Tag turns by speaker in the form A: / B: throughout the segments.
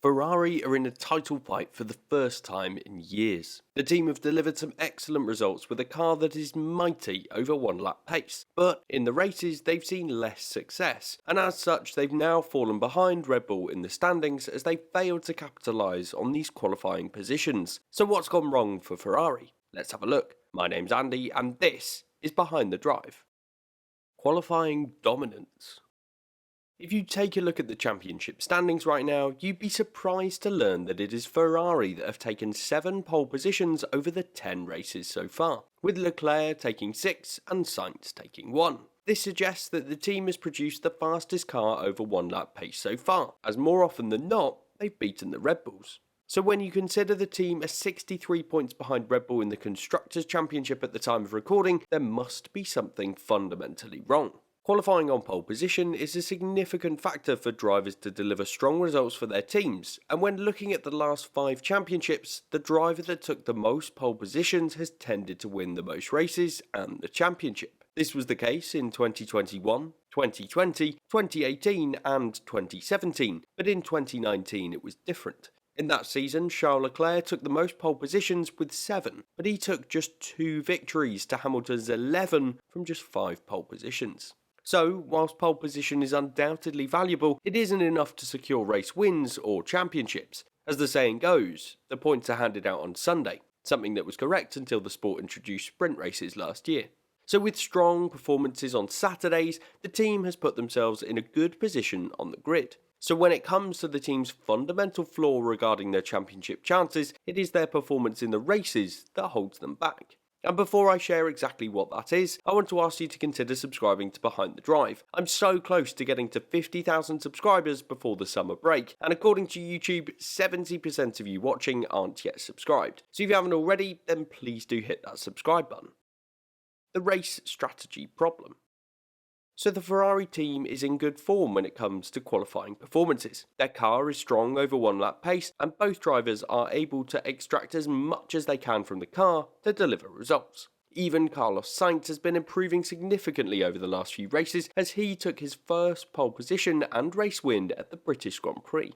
A: Ferrari are in a title fight for the first time in years. The team have delivered some excellent results with a car that is mighty over one lap pace, but in the races they've seen less success, and as such they've now fallen behind Red Bull in the standings as they failed to capitalise on these qualifying positions. So what's gone wrong for Ferrari? Let's have a look. My name's Andy and this is Behind the Drive. Qualifying dominance. If you take a look at the championship standings right now, you'd be surprised to learn that it is Ferrari that have taken 7 pole positions over the 10 races so far, with Leclerc taking 6 and Sainz taking 1. This suggests that the team has produced the fastest car over one lap pace so far, as more often than not, they've beaten the Red Bulls. So when you consider the team are 63 points behind Red Bull in the Constructors' Championship at the time of recording, there must be something fundamentally wrong. Qualifying on pole position is a significant factor for drivers to deliver strong results for their teams, and when looking at the last 5 championships, the driver that took the most pole positions has tended to win the most races and the championship. This was the case in 2021, 2020, 2018 and 2017, but in 2019 it was different. In that season, Charles Leclerc took the most pole positions with 7, but he took just 2 victories to Hamilton's 11 from just 5 pole positions. So, whilst pole position is undoubtedly valuable, it isn't enough to secure race wins or championships. As the saying goes, the points are handed out on Sunday, something that was correct until the sport introduced sprint races last year. So with strong performances on Saturdays, the team has put themselves in a good position on the grid. So when it comes to the team's fundamental flaw regarding their championship chances, it is their performance in the races that holds them back. And before I share exactly what that is, I want to ask you to consider subscribing to Behind the Drive. I'm so close to getting to 50,000 subscribers before the summer break, and according to YouTube, 70% of you watching aren't yet subscribed. So if you haven't already, then please do hit that subscribe button. The race strategy problem. So the Ferrari team is in good form when it comes to qualifying performances. Their car is strong over one lap pace and both drivers are able to extract as much as they can from the car to deliver results. Even Carlos Sainz has been improving significantly over the last few races as he took his first pole position and race win at the British Grand Prix.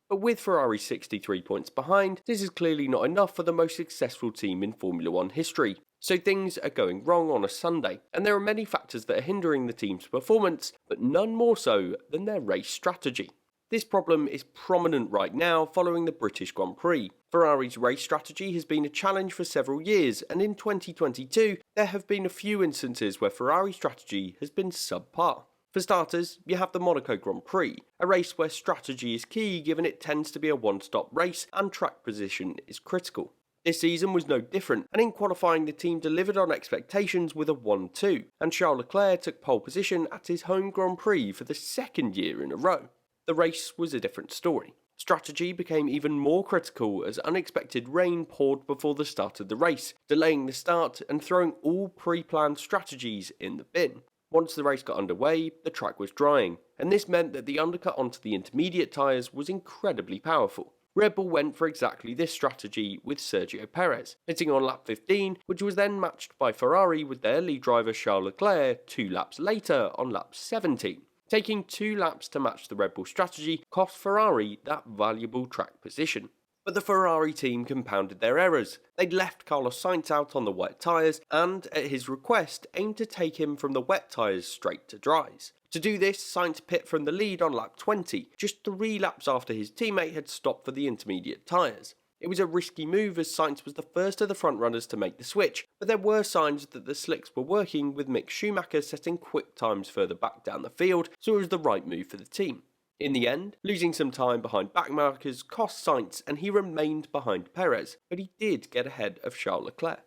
A: But with Ferrari 63 points behind, this is clearly not enough for the most successful team in Formula 1 history. So things are going wrong on a Sunday, and there are many factors that are hindering the team's performance, but none more so than their race strategy. This problem is prominent right now following the British Grand Prix. Ferrari's race strategy has been a challenge for several years, and in 2022, there have been a few instances where Ferrari strategy has been subpar. For starters, you have the Monaco Grand Prix, a race where strategy is key given it tends to be a one-stop race and track position is critical. This season was no different, and in qualifying the team delivered on expectations with a 1-2, and Charles Leclerc took pole position at his home Grand Prix for the 2nd year in a row. The race was a different story. Strategy became even more critical as unexpected rain poured before the start of the race, delaying the start and throwing all pre-planned strategies in the bin. Once the race got underway, the track was drying, and this meant that the undercut onto the intermediate tyres was incredibly powerful. Red Bull went for exactly this strategy with Sergio Perez, hitting on lap 15, which was then matched by Ferrari with their lead driver Charles Leclerc 2 laps later on lap 17. Taking 2 laps to match the Red Bull strategy cost Ferrari that valuable track position. But the Ferrari team compounded their errors. They'd left Carlos Sainz out on the wet tyres and, at his request, aimed to take him from the wet tyres straight to dries. To do this, Sainz pit from the lead on lap 20, just 3 laps after his teammate had stopped for the intermediate tyres. It was a risky move as Sainz was the first of the front runners to make the switch, but there were signs that the slicks were working with Mick Schumacher setting quick times further back down the field, so it was the right move for the team. In the end, losing some time behind backmarkers cost Sainz and he remained behind Perez, but he did get ahead of Charles Leclerc.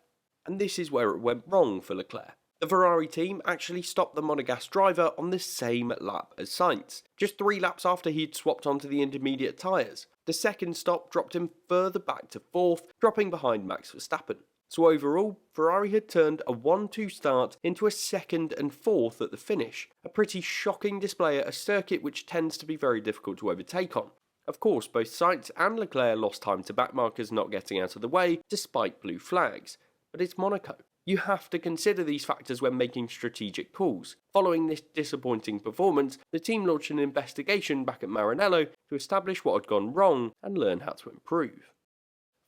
A: And this is where it went wrong for Leclerc. The Ferrari team actually stopped the Monegasque driver on the same lap as Sainz, just 3 laps after he'd swapped onto the intermediate tyres. The second stop dropped him further back to 4th, dropping behind Max Verstappen. So overall, Ferrari had turned a 1-2 start into a 2nd and 4th at the finish, a pretty shocking display at a circuit which tends to be very difficult to overtake on. Of course, both Sainz and Leclerc lost time to backmarkers not getting out of the way, despite blue flags, but it's Monaco. You have to consider these factors when making strategic calls. Following this disappointing performance, the team launched an investigation back at Maranello to establish what had gone wrong and learn how to improve.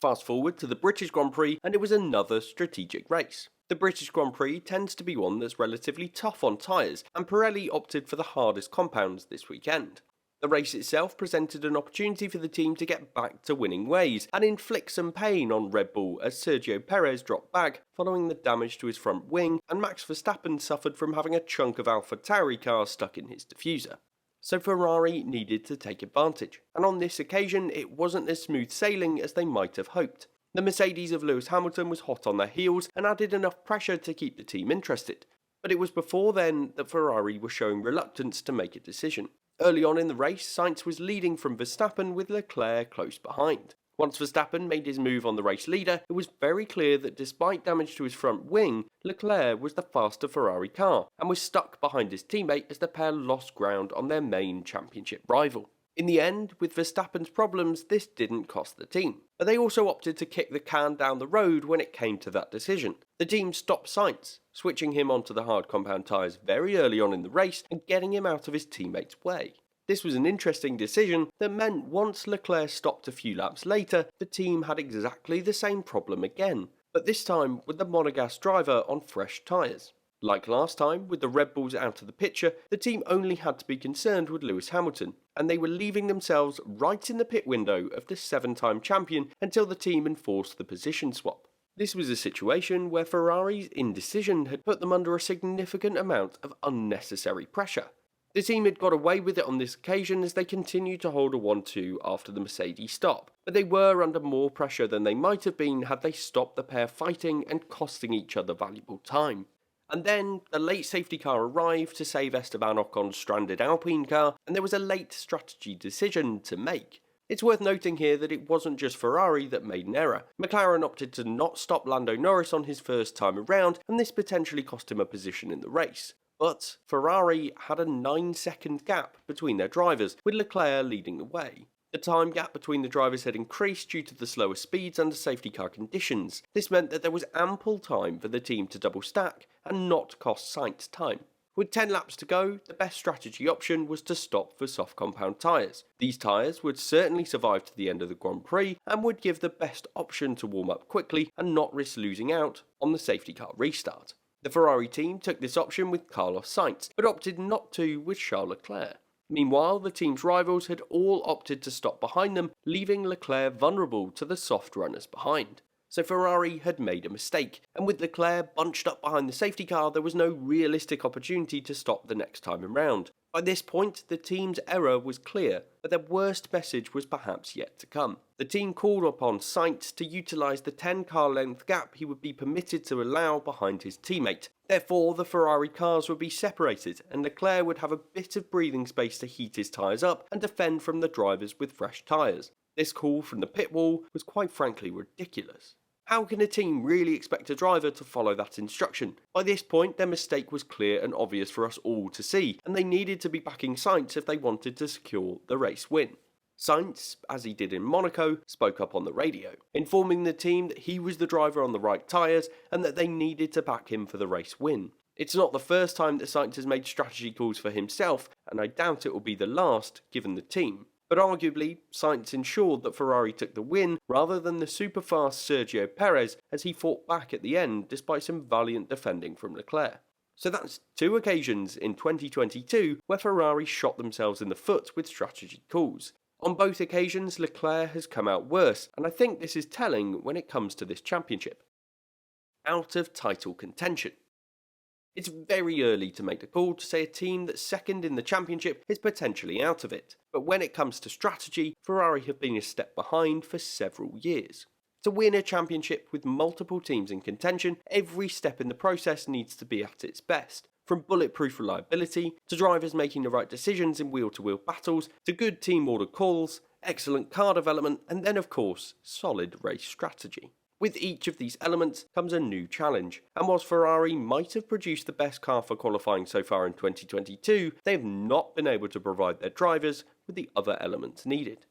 A: Fast forward to the British Grand Prix, and it was another strategic race. The British Grand Prix tends to be one that's relatively tough on tyres, and Pirelli opted for the hardest compounds this weekend. The race itself presented an opportunity for the team to get back to winning ways and inflict some pain on Red Bull as Sergio Perez dropped back following the damage to his front wing, and Max Verstappen suffered from having a chunk of AlphaTauri car stuck in his diffuser. So Ferrari needed to take advantage, and on this occasion it wasn't as smooth sailing as they might have hoped. The Mercedes of Lewis Hamilton was hot on their heels and added enough pressure to keep the team interested, but it was before then that Ferrari was showing reluctance to make a decision. Early on in the race, Sainz was leading from Verstappen with Leclerc close behind. Once Verstappen made his move on the race leader, it was very clear that despite damage to his front wing, Leclerc was the faster Ferrari car and was stuck behind his teammate as the pair lost ground on their main championship rival. In the end, with Verstappen's problems, this didn't cost the team, but they also opted to kick the can down the road when it came to that decision. The team stopped Sainz, switching him onto the hard compound tyres very early on in the race and getting him out of his teammate's way. This was an interesting decision that meant once Leclerc stopped a few laps later, the team had exactly the same problem again, but this time with the Monegasque driver on fresh tyres. Like last time, with the Red Bulls out of the picture, the team only had to be concerned with Lewis Hamilton, and they were leaving themselves right in the pit window of the 7-time champion until the team enforced the position swap. This was a situation where Ferrari's indecision had put them under a significant amount of unnecessary pressure. The team had got away with it on this occasion as they continued to hold a 1-2 after the Mercedes stop, but they were under more pressure than they might have been had they stopped the pair fighting and costing each other valuable time. And then the late safety car arrived to save Esteban Ocon's stranded Alpine car, and there was a late strategy decision to make. It's worth noting here that it wasn't just Ferrari that made an error. McLaren opted to not stop Lando Norris on his first time around, and this potentially cost him a position in the race. But Ferrari had a 9-second gap between their drivers, with Leclerc leading the way. The time gap between the drivers had increased due to the slower speeds under safety car conditions. This meant that there was ample time for the team to double stack and not cost Sainz time. With 10 laps to go, the best strategy option was to stop for soft compound tyres. These tyres would certainly survive to the end of the Grand Prix and would give the best option to warm up quickly and not risk losing out on the safety car restart. The Ferrari team took this option with Carlos Sainz, but opted not to with Charles Leclerc. Meanwhile, the team's rivals had all opted to stop behind them, leaving Leclerc vulnerable to the soft runners behind. So Ferrari had made a mistake, and with Leclerc bunched up behind the safety car, there was no realistic opportunity to stop the next time around. By this point, the team's error was clear, but their worst message was perhaps yet to come. The team called upon Sainz to utilise the 10-car length gap he would be permitted to allow behind his teammate. Therefore, the Ferrari cars would be separated, and Leclerc would have a bit of breathing space to heat his tyres up and defend from the drivers with fresh tyres. This call from the pit wall was quite frankly ridiculous. How can a team really expect a driver to follow that instruction? By this point, their mistake was clear and obvious for us all to see, and they needed to be backing Sainz if they wanted to secure the race win. Sainz, as he did in Monaco, spoke up on the radio, informing the team that he was the driver on the right tyres and that they needed to back him for the race win. It's not the first time that Sainz has made strategy calls for himself, and I doubt it will be the last given the team. But arguably, Sainz ensured that Ferrari took the win rather than the super-fast Sergio Perez as he fought back at the end despite some valiant defending from Leclerc. So that's 2 occasions in 2022 where Ferrari shot themselves in the foot with strategy calls. On both occasions, Leclerc has come out worse, and I think this is telling when it comes to this championship. Out of title contention. It's very early to make the call to say a team that's second in the championship is potentially out of it, but when it comes to strategy, Ferrari have been a step behind for several years. To win a championship with multiple teams in contention, every step in the process needs to be at its best. From bulletproof reliability, to drivers making the right decisions in wheel-to-wheel battles, to good team order calls, excellent car development, and then of course, solid race strategy. With each of these elements comes a new challenge, and whilst Ferrari might have produced the best car for qualifying so far in 2022, they have not been able to provide their drivers with the other elements needed.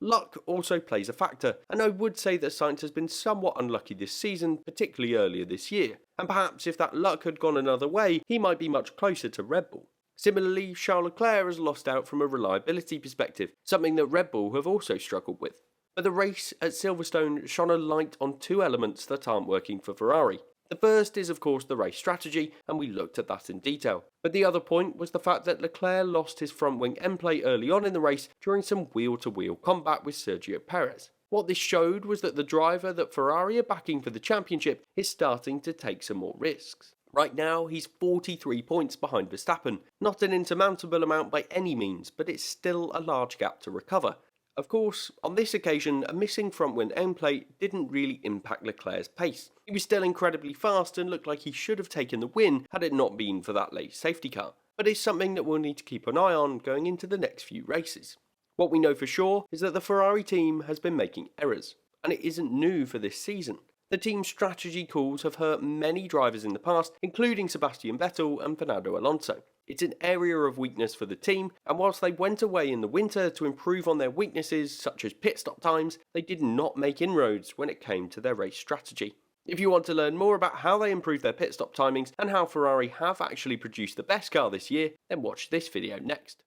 A: Luck also plays a factor, and I would say that Sainz has been somewhat unlucky this season, particularly earlier this year, and perhaps if that luck had gone another way, he might be much closer to Red Bull. Similarly, Charles Leclerc has lost out from a reliability perspective, something that Red Bull have also struggled with. But the race at Silverstone shone a light on two elements that aren't working for Ferrari. The first is of course the race strategy, and we looked at that in detail. But the other point was the fact that Leclerc lost his front wing end plate early on in the race during some wheel-to-wheel combat with Sergio Perez. What this showed was that the driver that Ferrari are backing for the championship is starting to take some more risks. Right now, he's 43 points behind Verstappen. Not an insurmountable amount by any means, but it's still a large gap to recover. Of course, on this occasion, a missing front wing end plate didn't really impact Leclerc's pace. He was still incredibly fast and looked like he should have taken the win had it not been for that late safety car. But it's something that we'll need to keep an eye on going into the next few races. What we know for sure is that the Ferrari team has been making errors, and it isn't new for this season. The team's strategy calls have hurt many drivers in the past, including Sebastian Vettel and Fernando Alonso. It's an area of weakness for the team, and whilst they went away in the winter to improve on their weaknesses such as pit stop times, they did not make inroads when it came to their race strategy. If you want to learn more about how they improved their pit stop timings and how Ferrari have actually produced the best car this year, then watch this video next.